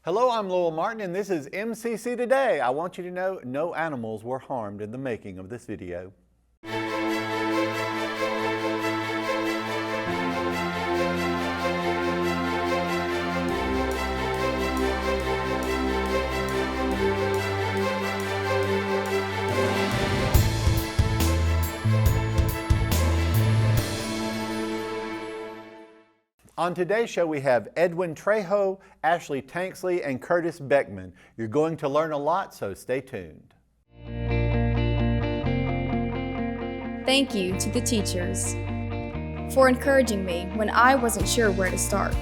Hello, I'm Lowell Martin and this is MCC Today. I want you to know no animals were harmed in the making of this video. On today's show, we have Edwin Trejo, Ashley Tanksley, and Curtis Beckman. You're going to learn a lot, so stay tuned. Thank you to the teachers for encouraging me when I wasn't sure where to start,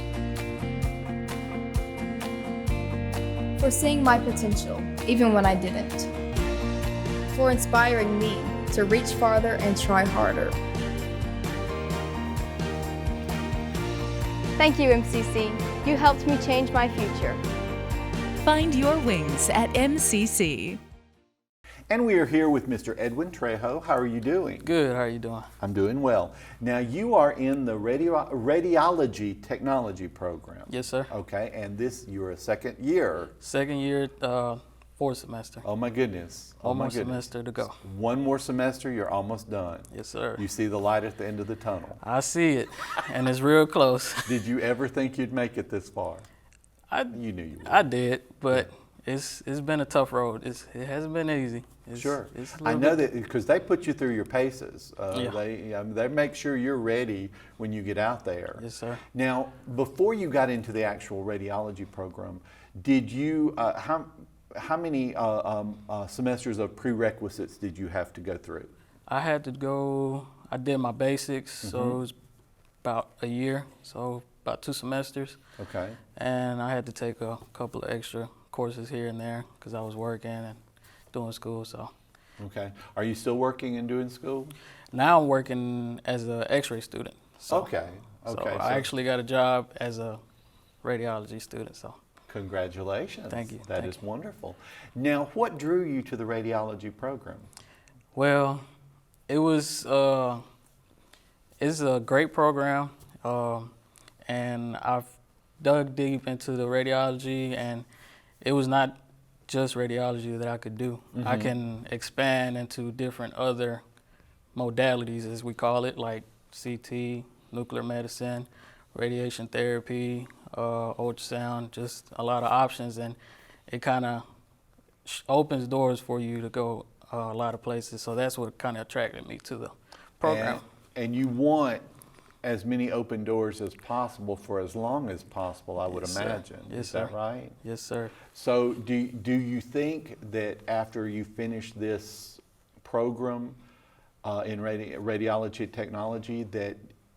for seeing my potential even when I didn't, for inspiring me to reach farther and try harder. Thank you, MCC. You helped me change my future. Find your wings at MCC. And we are here with Mr. Edwin Trejo. How are you doing? Good. How are you doing? I'm doing well. Now, you are in the radiology technology program. Yes, sir. Okay, and you're a second year. Second year, fourth semester. Oh my goodness. One more semester to go. One more semester, you're almost done. Yes, sir. You see the light at the end of the tunnel. I see it, and it's real close. Did you ever think you'd make it this far? You knew you would. I did, but it's been a tough road. It hasn't been easy. Sure. I know that because they put you through your paces. Yeah. They make sure you're ready when you get out there. Yes, sir. Now, before you got into the actual radiology program, did you how many semesters of prerequisites did you have to go through? I did my basics, so it was about a year, so about 2 semesters. Okay. And I had to take a couple of extra courses here and there because I was working and doing school. So. Okay. Are you still working and doing school? Now I'm working as an X-ray student. So, Okay. So I actually got a job as a radiology student. So. Congratulations. Thank you. That is wonderful. Now, what drew you to the radiology program? Well, it's a great program, and I've dug deep into the radiology, and it was not just radiology that I could do. I can expand into different other modalities, as we call it, like CT, nuclear medicine, radiation therapy, ultrasound, just a lot of options, and it kind of opens doors for you to go a lot of places. So that's what kind of attracted me to the program. And you want as many open doors as possible for as long as possible, I would imagine. Yes, Is that right? Yes, sir. So do you think that after you finish this program in radiology technology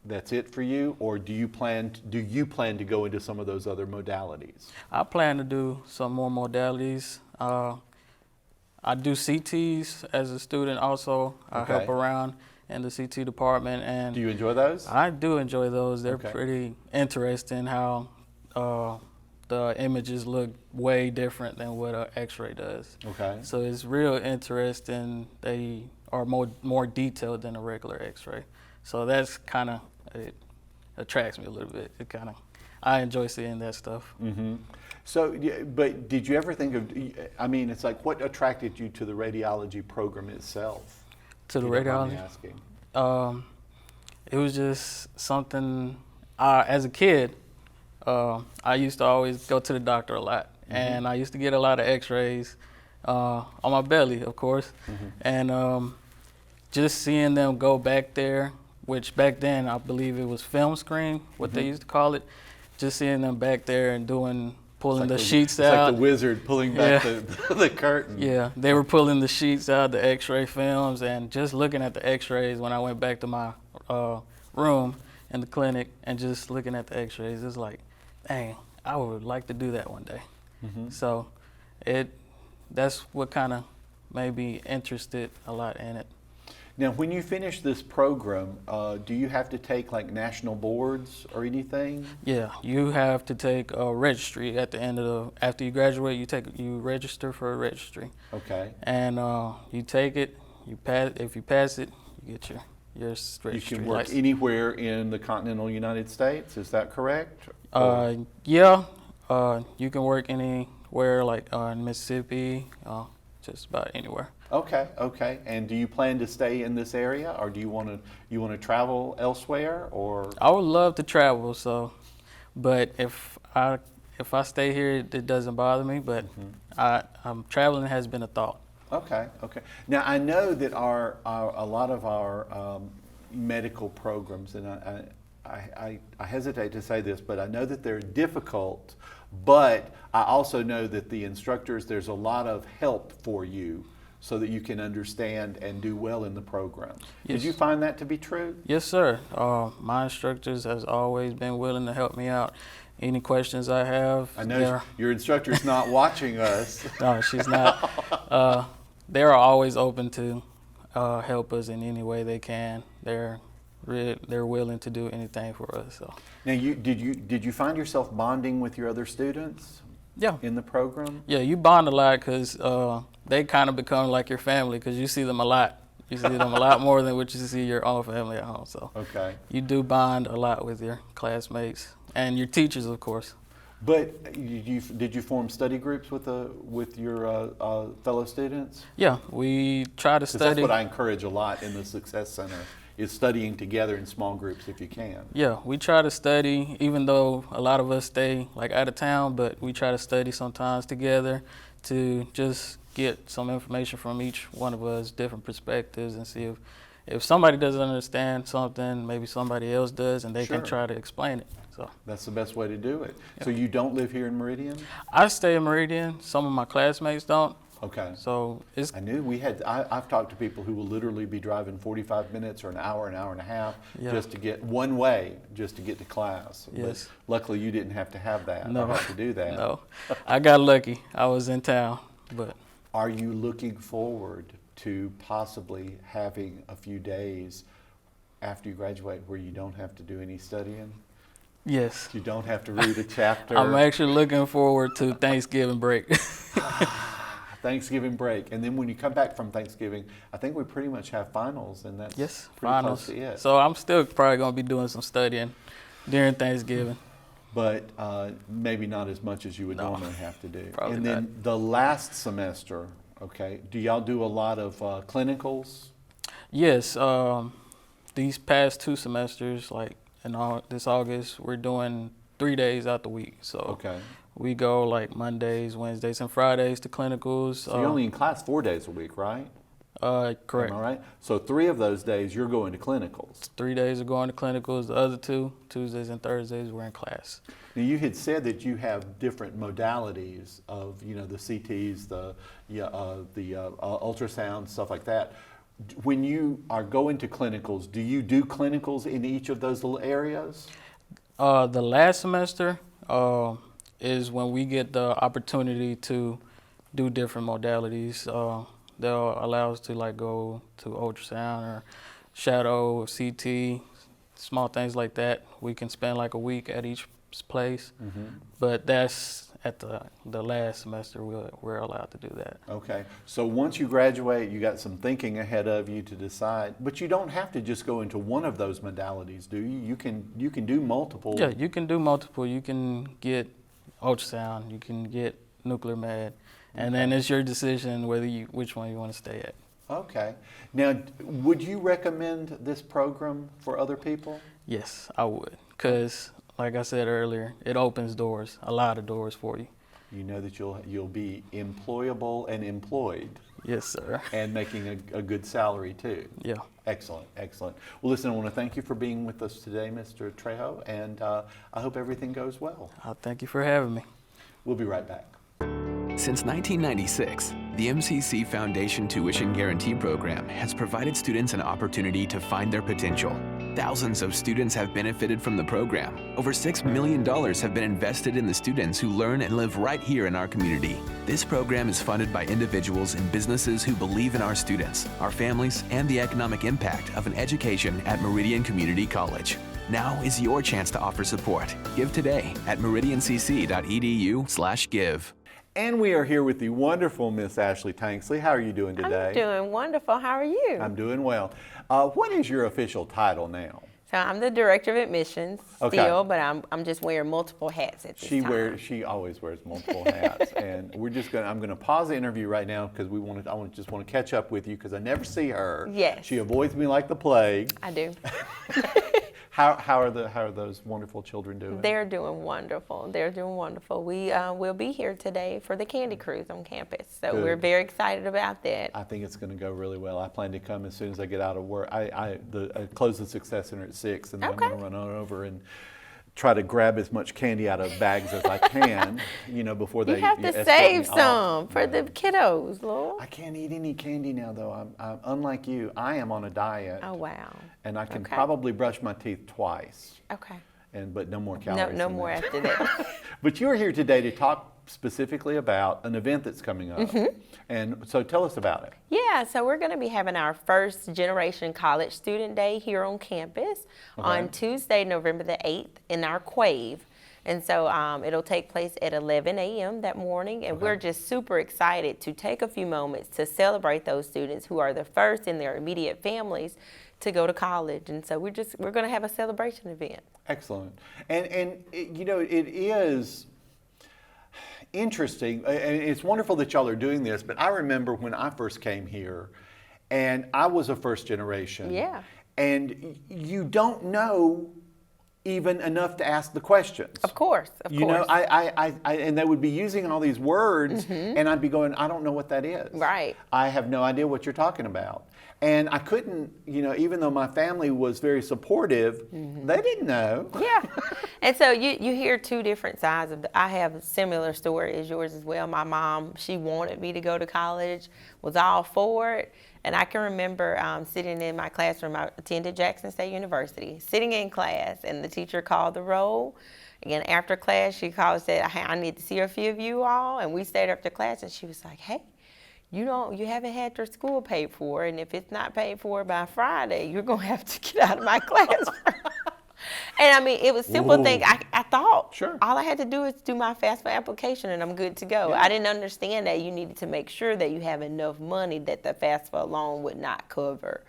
that's it for you, or do you plan to go into some of those other modalities? I plan to do some more modalities. I do CTs as a student also. I help around in the CT department. And do you enjoy those? I do enjoy those. They're pretty interesting how the images look way different than what an X-ray does. Okay. So it's real interesting. They are more detailed than a regular X-ray. So that's kind of, it attracts me a little bit. I enjoy seeing that stuff. Mm-hmm. So, but did you ever think of, I mean, it's like, what attracted you to the radiology program itself? To the radiology? It was just something, as a kid, I used to always go to the doctor a lot. And I used to get a lot of X-rays on my belly, of course. And just seeing them go back there, which back then I believe it was film screen, what they used to call it. Just seeing them back there and pulling the sheets out. It's like the wizard pulling back the curtain. Yeah, they were pulling the sheets out, the X-ray films, and just looking at the X-rays when I went back to my room in the clinic and just looking at the X-rays, it's like, dang, I would like to do that one day. So that's what kind of made me interested a lot in it. Now, when you finish this program, do you have to take like national boards or anything? Yeah, you have to take a registry at the end of after you graduate, you register for a registry. Okay. And you take it, if you pass it, you get your registry. You can work anywhere in the continental United States, is that correct? Yeah, You can work anywhere, like in Mississippi, just about anywhere. Okay, okay. And do you plan to stay in this area, or do you want to travel elsewhere, or? I would love to travel, but if I stay here, it doesn't bother me. But traveling has been a thought. Okay, okay. Now I know that a lot of our medical programs, and I hesitate to say this, but I know that they're difficult. But I also know that the instructors, there's a lot of help for you, so that you can understand and do well in the program. Yes. Did you find that to be true? Yes, sir. My instructors has always been willing to help me out. Any questions I have, I know your instructor's not watching us. no, she's not. They're always open to help us in any way they can. They're willing to do anything for us. So. Now, did you find yourself bonding with your other students? Yeah. In the program? Yeah, you bond a lot because they kind of become like your family because you see them a lot. You see them a lot more than what you see your own family at home. So okay. You do bond a lot with your classmates and your teachers, of course. But did you form study groups with your fellow students? Yeah, we try to study. That's what I encourage a lot in the Success Center, is studying together in small groups if you can. Yeah, we try to study, even though a lot of us stay like out of town, but we try to study sometimes together to just get some information from each one of us, different perspectives, and see if somebody doesn't understand something, maybe somebody else does, and they Sure. can try to explain it. So that's the best way to do it. Yeah. So you don't live here in Meridian? I stay in Meridian. Some of my classmates don't. Okay. So it's I knew I've talked to people who will literally be driving 45 minutes or an hour and a half Yeah. just to get one way, just to get to class. Yes. But luckily you didn't have to have that. No. Or have to do that. no. I got lucky. I was in town, but Are you looking forward to possibly having a few days after you graduate where you don't have to do any studying? yes. You don't have to read a chapter. I'm actually looking forward to Thanksgiving break. Thanksgiving break, and then when you come back from Thanksgiving, I think we pretty much have finals, and that's Yes, pretty finals. close to it. So I'm still probably gonna be doing some studying during Thanksgiving. But maybe not as much as you would No, normally have to do. probably And then the last semester, okay, do y'all do a lot of clinicals? Yes, these past 2 semesters, like this August, we're doing 3 days out the week. So Okay. we go like Mondays, Wednesdays, and Fridays to clinicals. So you're only in class 4 days a week, right? Correct. Am I right? So 3 of those days you're going to clinicals. 3 days are going to clinicals. The other 2, Tuesdays and Thursdays, we're in class. Now you had said that you have different modalities of, the CTs, the ultrasound, stuff like that. When you are going to clinicals, do you do clinicals in each of those little areas? The last semester is when we get the opportunity to do different modalities. They'll allow us to like go to ultrasound or shadow or CT, small things like that. We can spend like a week at each place, but that's at the last semester we're allowed to do that. Okay, so once you graduate, you got some thinking ahead of you to decide, but you don't have to just go into one of those modalities, do you? You can do multiple. Yeah, you can do multiple. You can get ultrasound, you can get nuclear med, and then it's your decision which one you want to stay at. Okay. Now, would you recommend this program for other people? Yes, I would, because like I said earlier, it opens doors, a lot of doors for you. You know that you'll be employable and employed. Yes, sir. And making a good salary too. Yeah. Excellent, excellent. Well, listen, I want to thank you for being with us today, Mr. Trejo, and I hope everything goes well. Thank you for having me. We'll be right back. Since 1996, the MCC Foundation Tuition Guarantee Program has provided students an opportunity to find their potential. Thousands of students have benefited from the program. Over $6 million have been invested in the students who learn and live right here in our community. This program is funded by individuals and businesses who believe in our students, our families, and the economic impact of an education at Meridian Community College. Now is your chance to offer support. Give today at meridiancc.edu/give. And we are here with the wonderful Miss Ashley Tanksley. How are you doing today? I'm doing wonderful. How are you? I'm doing well. What is your official title now? So I'm the director of admissions Okay. still, but I'm just wearing multiple hats at this time. She always wears multiple hats, and I'm gonna pause the interview right now because I just want to catch up with you because I never see her. Yes. She avoids me like the plague. I do. How are those wonderful children doing? They're doing wonderful. They're doing wonderful. We will be here today for the Candy Cruise on campus, so Good. we're very excited about that. I think it's going to go really well. I plan to come as soon as I get out of work. I close the Success Center at 6, and then Okay. I'm going to run on over and try to grab as much candy out of bags as I can, before they You have to escort save me off. some for the kiddos, Lord. I can't eat any candy now, though. I'm unlike you. I am on a diet. Oh, wow. And I can Okay. probably brush my teeth twice, Okay. but no more No, calories. no than more that. after that. But you are here today to talk specifically about an event that's coming up. Mm-hmm. And so tell us about it. Yeah, so we're going to be having our first generation college student day here on campus on Tuesday, November the 8th in our Quave. And so it'll take place at 11 a.m. that morning, and we're just super excited to take a few moments to celebrate those students who are the first in their immediate families to go to college. And so we're going to have a celebration event. Excellent. And it is interesting, and it's wonderful that y'all are doing this, but I remember when I first came here, and I was a first generation. Yeah. And you don't know even enough to ask the questions. Of course, of course. I and they would be using all these words, and I'd be going, I don't know what that is. Right. I have no idea what you're talking about. And I couldn't, even though my family was very supportive, they didn't know. Yeah. And so you hear two different sides of I have a similar story as yours as well. My mom, she wanted me to go to college, was all for it. And I can remember sitting in my classroom. I attended Jackson State University, sitting in class, and the teacher called the roll. Again, after class, she called and said, hey, I need to see a few of you all. And we stayed after class, and she was like, hey, you haven't had your school paid for, and if it's not paid for by Friday, you're going to have to get out of my class. And I mean, it was simple Ooh. things. I thought Sure. all I had to do is do my FAFSA application and I'm good to go. Yeah. I didn't understand that you needed to make sure that you have enough money that the FAFSA alone would not cover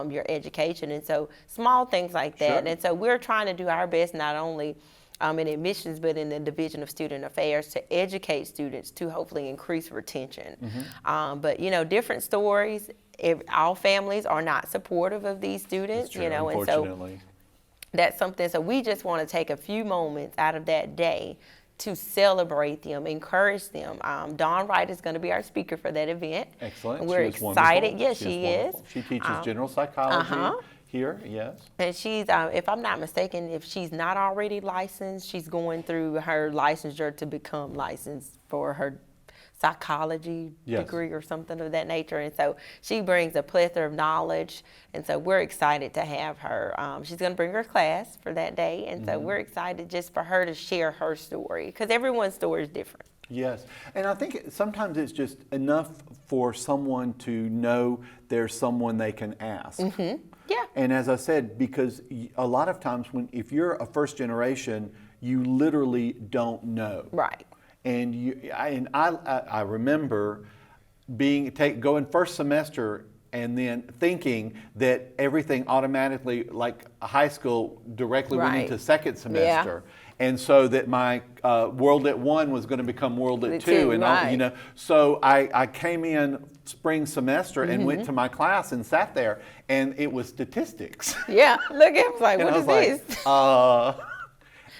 your education. And so small things like that. Sure. And so we're trying to do our best not only in admissions, but in the Division of Student Affairs to educate students to hopefully increase retention. But different stories. All families are not supportive of these students. That's true, And so unfortunately. that's something. So we just want to take a few moments out of that day to celebrate them, encourage them. Dawn Wright is going to be our speaker for that event. Excellent. And we're She is excited. wonderful. Yes, she is. wonderful. She teaches general psychology here, yes. And she's, if I'm not mistaken, if she's not already licensed, she's going through her licensure to become licensed for her psychology Yes. degree or something of that nature. And so she brings a plethora of knowledge. And so we're excited to have her. She's going to bring her class for that day. And so we're excited just for her to share her story because everyone's story is different. Yes, and I think sometimes it's just enough for someone to know there's someone they can ask. Yeah. And as I said, because a lot of times if you're a first generation, you literally don't know. Right. And I remember going first semester and then thinking that everything automatically, like high school, directly went Right. into second semester. And so that my World at 1 was going to become World at 2. And right. So I came in spring semester and went to my class and sat there, and it was statistics. Yeah. Look, it was like, And what I is was this?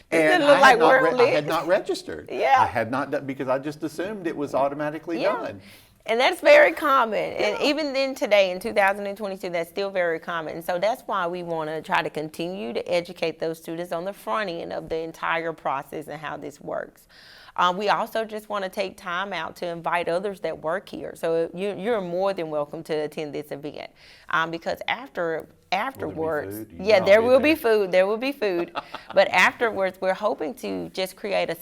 And look I like had, not world I had lit. not registered. Yeah. I had not done, because I just assumed it was automatically done. And that's very common. And even then today in 2022, that's still very common. And so that's why we want to try to continue to educate those students on the front end of the entire process and how this works. We also just want to take time out to invite others that work here. So you're more than welcome to attend this event because afterwards, food? You yeah, know there I'll be will be there. food. There will be food. But afterwards, we're hoping to just create a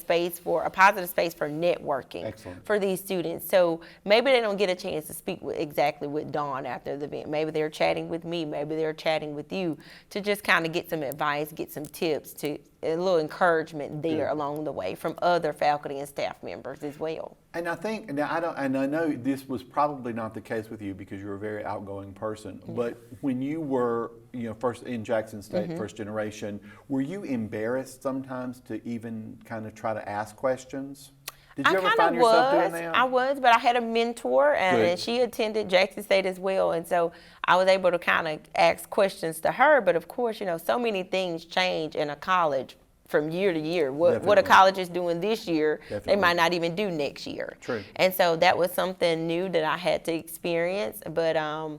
positive space for networking. Excellent. For these students. So maybe they don't get a chance to speak exactly with Dawn after the event. Maybe they're chatting with me. Maybe they're chatting with you to just kind of get some advice, get some tips, a little encouragement there along the way from other faculty and staff members as well. And I think, I know this was probably not the case with you because you're a very outgoing person, but when you were were, first in Jackson State, first generation, were you embarrassed sometimes to even kind of try to ask questions? Did you ever find yourself doing that? I was, but I had a mentor, and Good. she attended Jackson State as well, and so I was able to kind of ask questions to her. But of course, so many things change in a college from year to year. What a Definitely. college is doing this year, they Definitely. might not even do next year. True. And so that was something new that I had to experience. But I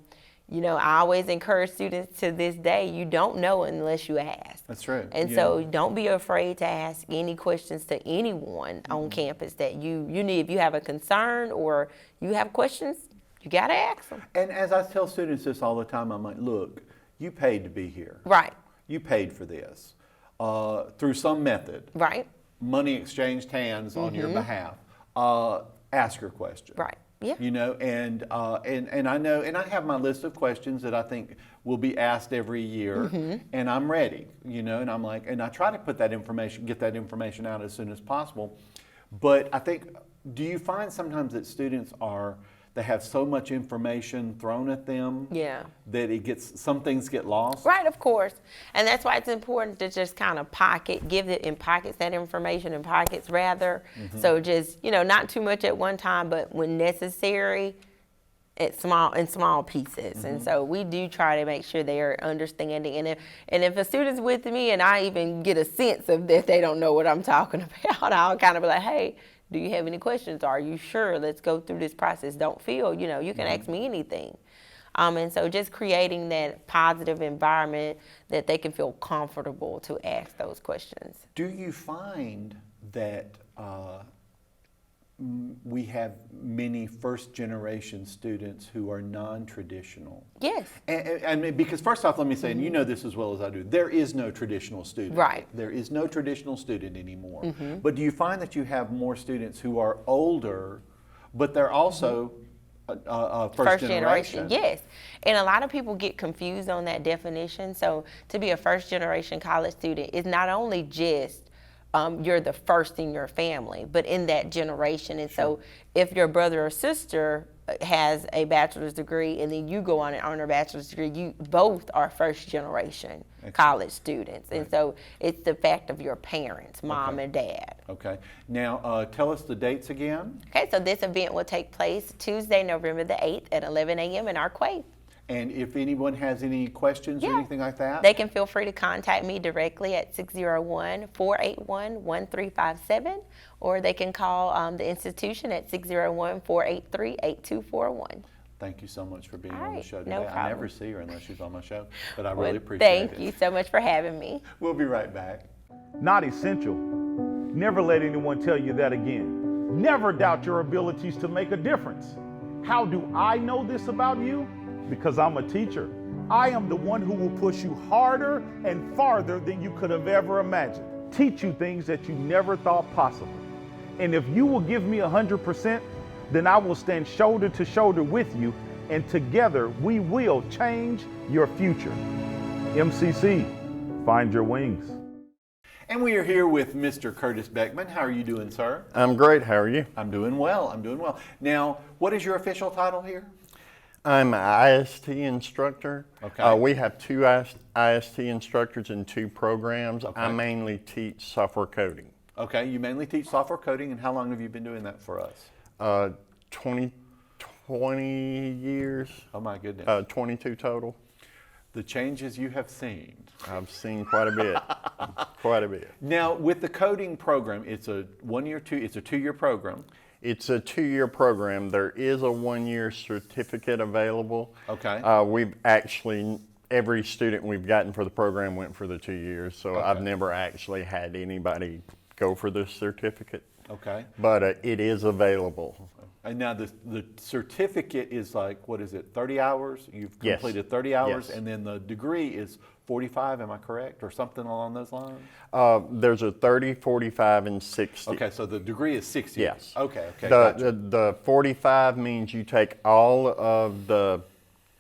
always encourage students to this day, you don't know unless you ask. That's true. And so don't be afraid to ask any questions to anyone on campus that you need. If you have a concern or you have questions, you got to ask them. And as I tell students this all the time, I'm like, look, you paid to be here. Right, You paid for this through some method. right, Money exchanged hands on your behalf. Ask your question. right. Yeah. And I know, and I have my list of questions that I think will be asked every year, and I'm ready, and I'm like, and I try to get that information out as soon as possible. But I think, do you find sometimes that students they have so much information thrown at them Yeah. that some things get lost? Right, of course. And that's why it's important to just kind of give it in pockets, that information in pockets rather. So just, not too much at one time, but when necessary, in small pieces. And so we do try to make sure they are understanding. And if a student's with me and I even get a sense of that they don't know what I'm talking about, I'll kind of be like, hey, do you have any questions? Are you sure? Let's go through this process. Don't feel, you can ask me anything. And so just creating that positive environment that they can feel comfortable to ask those questions. Do you find that we have many first-generation students who are non-traditional? Yes. And because first off, let me say, and you know this as well as I do, there is no traditional student. Right. There is no traditional student anymore. But do you find that you have more students who are older, but they're also first generation? Yes. And a lot of people get confused on that definition. So to be a first generation college student is not only just you're the first in your family, but in that generation. And so if your brother or sister has a bachelor's degree and then you go on and earn a bachelor's degree, you both are first generation college students. And so it's the fact of your parents, mom and dad. Okay. Now, tell us the dates again. Okay, so this event will take place Tuesday, November the 8th at 11 a.m. in Arquay. And if anyone has any questions or anything like that? They can feel free to contact me directly at 601-481-1357, or they can call the institution at 601-483-8241. Thank you so much for being All on the right, show today. no I problem. never see her unless she's on my show, but I really appreciate it. Thank you so much for having me. We'll be right back. Not essential. Never let anyone tell you that again. Never doubt your abilities to make a difference. How do I know this about you? Because I'm a teacher. I am the one who will push you harder and farther than you could have ever imagined. Teach you things that you never thought possible. And if you will give me 100%, then I will stand shoulder to shoulder with you, and together we will change your future. MCC, find your wings. And we are here with Mr. Curtis Beckman. How are you doing, sir? I'm great. How are you? I'm doing well. Now, what is your official title here? I'm an IST instructor. Okay. We have two IST instructors in two programs. Okay. I mainly teach software coding. Okay, you mainly teach software coding, and how long have you been doing that for us? 20 years. Oh my goodness. 22 total. The changes you have seen. I've seen quite a bit. Quite a bit. Now, with the coding program, it's a 2-year program. It's a 2-year program. There is a 1-year certificate available. Okay. We've actually, every student we've gotten for the program went for the 2 years, so Okay. I've never actually had anybody go for the certificate. Okay. But it is available. And now the certificate is like, what is it, 30 hours? You've Yes. completed 30 hours, Yes. and then the degree is 45, am I correct? Or something along those lines? There's a 30, 45, and 60. Okay, so the degree is 6 years. Yes. Okay, The, gotcha. the 45 means you take all of the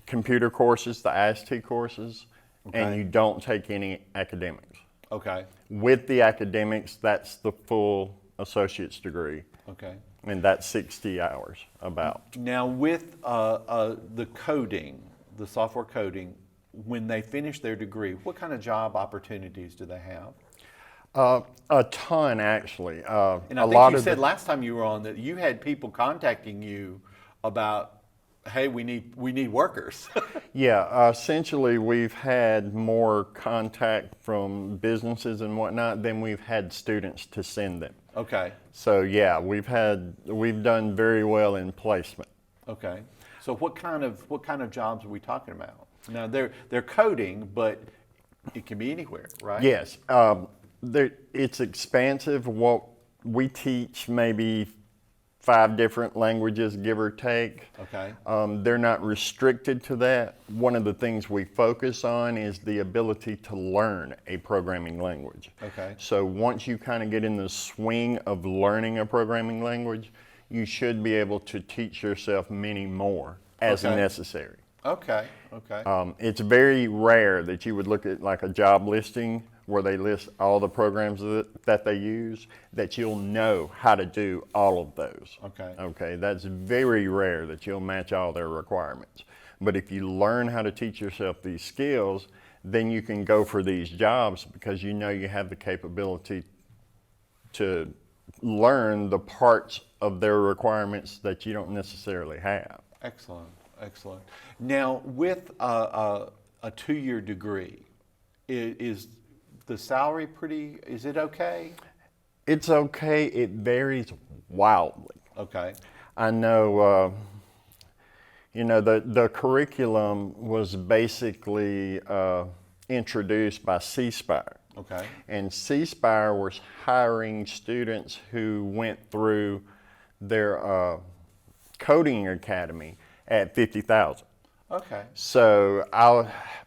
computer courses, the IST courses, and Okay. you don't take any academics. Okay, With the academics, that's the full associate's degree, okay. and that's 60 hours about. Now with the coding, the software coding, when they finish their degree, what kind of job opportunities do they have? A ton, actually. And I a think lot you of said the- last time you were on that you had people contacting you about, hey, we need workers. Yeah, essentially we've had more contact from businesses and whatnot than we've had students to send them. Okay. So yeah, we've done very well in placement. Okay. So what kind of jobs are we talking about? Now they're coding, but it can be anywhere, right? Yes, it's expansive. What we teach, maybe 5 different languages, give or take. Okay. They're not restricted to that. One of the things we focus on is the ability to learn a programming language. Okay. So once you kind of get in the swing of learning a programming language, you should be able to teach yourself many more as Okay. necessary. Okay. Okay. It's very rare that you would look at like a job listing where they list all the programs that they use, that you'll know how to do all of those. Okay. Okay, that's very rare that you'll match all their requirements. But if you learn how to teach yourself these skills, then you can go for these jobs because you know you have the capability to learn the parts of their requirements that you don't necessarily have. Excellent. Excellent. Now, with a 2-year degree, is the salary is it okay? It's okay. It varies wildly. Okay. I know, the curriculum was basically introduced by C-Spire. Okay. And C-Spire was hiring students who went through their coding academy at $50,000. Okay. So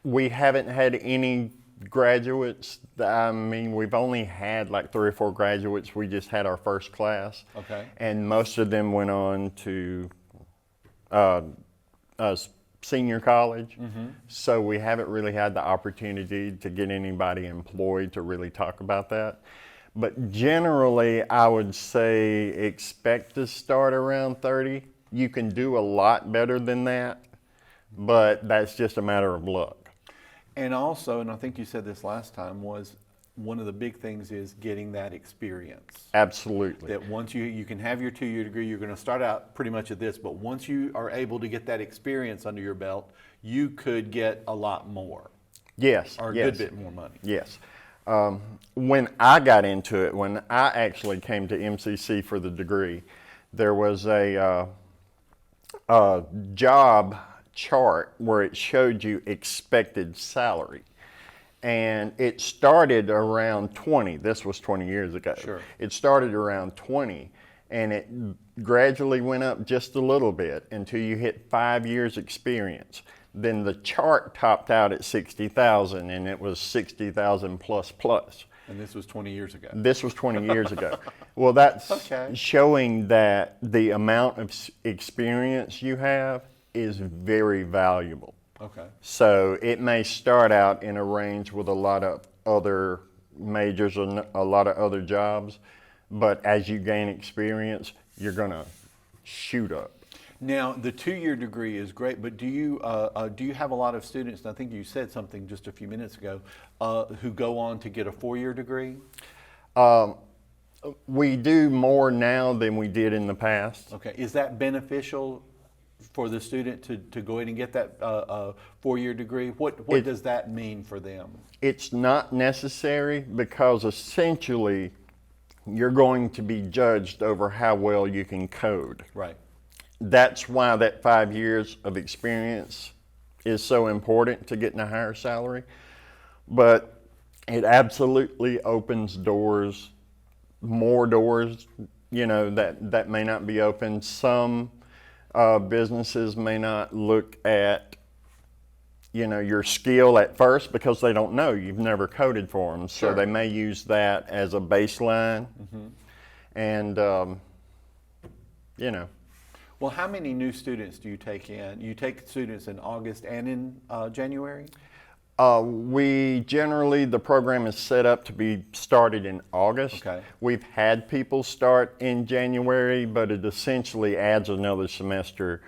we haven't had any graduates. I mean, we've only had like 3 or 4 graduates. We just had our first class. Okay. And most of them went on to senior college. Mm-hmm. So we haven't really had the opportunity to get anybody employed to really talk about that. But generally, I would say expect to start around 30. You can do a lot better than that, but that's just a matter of luck. And also, and I think you said this last time, was one of the big things is getting that experience. Absolutely. That once you can have your 2-year degree, you're going to start out pretty much at this, but once you are able to get that experience under your belt, you could get a lot more. Yes. Or a yes. good bit more money. Yes. When I got into it, when I actually came to MCC for the degree, there was a job chart where it showed you expected salary. And it started around 20. This was 20 years ago. Sure. It started around 20, and it gradually went up just a little bit until you hit 5 years experience. Then the chart topped out at 60,000, and it was 60,000 plus plus. And this was 20 years ago. This was 20 years ago. Well, that's Okay. showing that the amount of experience you have is very valuable. Okay. So it may start out in a range with a lot of other majors and a lot of other jobs, but as you gain experience, you're going to shoot up. Now, the 2-year degree is great, but do you have a lot of students, and I think you said something just a few minutes ago, who go on to get a 4-year degree? We do more now than we did in the past. Okay. Is that beneficial for the student to go ahead and get that 4-year degree? What does that mean for them? It's not necessary because essentially you're going to be judged over how well you can code. Right. That's why that 5 years of experience is so important to getting a higher salary. But it absolutely opens doors, more doors, that may not be open. Some businesses may not look at, your skill at first because they don't know. You've never coded for them. So Sure. they may use that as a baseline. Mm-hmm. And, Well, how many new students do you take in? You take students in August and in January? The program is set up to be started in August. Okay. We've had people start in January, but it essentially adds another semester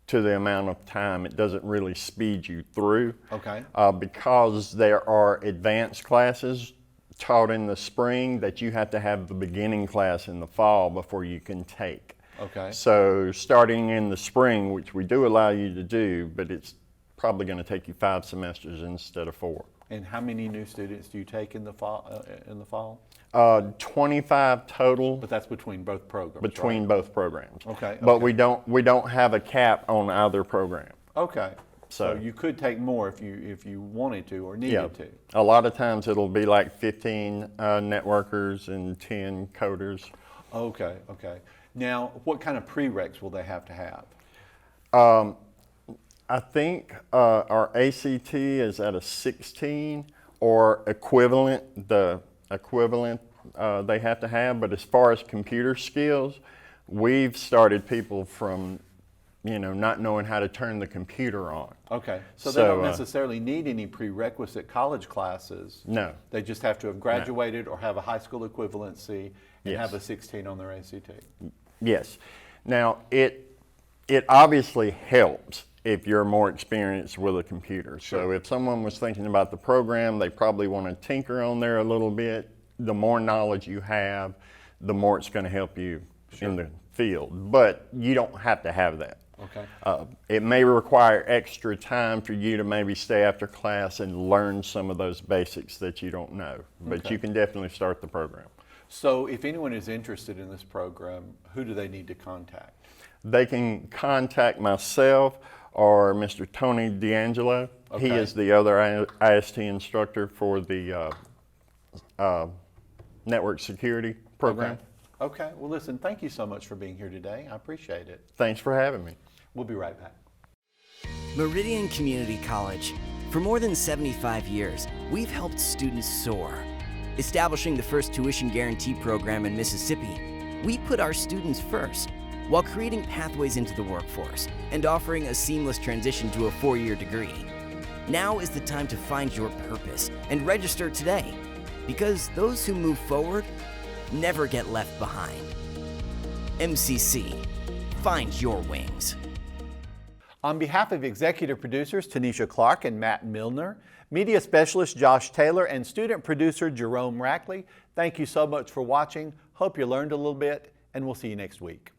to the amount of time. It doesn't really speed you through. Okay. Because there are advanced classes taught in the spring that you have to have the beginning class in the fall before you can take. Okay. So starting in the spring, which we do allow you to do, but it's probably going to take you 5 semesters instead of 4. And how many new students do you take in the fall? 25 total But that's between both programs. between right? both programs. Okay, But okay. we don't have a cap on either program. Okay. So So- you could take more if you wanted to or needed to. A lot of times it'll be like 15 networkers and 10 coders. Okay, okay. Now, what kind of prereqs will they have to have? I think our ACT is at a 16 or equivalent, the equivalent they have to have. But as far as computer skills, we've started people from, not knowing how to turn the computer on. Okay, so they So, don't necessarily need any prerequisite college classes. No. They just have to have graduated or have a high school equivalency and Yes. have a 16 on their ACT. Yes. Now, it obviously helps if you're more experienced with a computer. So Sure. if someone was thinking about the program, they probably want to tinker on there a little bit. The more knowledge you have, the more it's going to help you in the field. But you don't have to have that. Okay. It may require extra time for you to maybe stay after class and learn some of those basics that you don't know. But Okay. you can definitely start the program. So if anyone is interested in this program, who do they need to contact? They can contact myself or Mr. Tony D'Angelo. He Okay. is the other IST instructor for the network security program. Okay. Okay. Well, listen, thank you so much for being here today. I appreciate it. Thanks for having me. We'll be right back. Meridian Community College. For more than 75 years, we've helped students soar. Establishing the first tuition guarantee program in Mississippi, we put our students first while creating pathways into the workforce and offering a seamless transition to a 4-year degree. Now is the time to find your purpose and register today, because those who move forward never get left behind. MCC, find your wings. On behalf of executive producers Tanisha Clark and Matt Milner, media specialist Josh Taylor, and student producer Jerome Rackley, thank you so much for watching. Hope you learned a little bit, and we'll see you next week.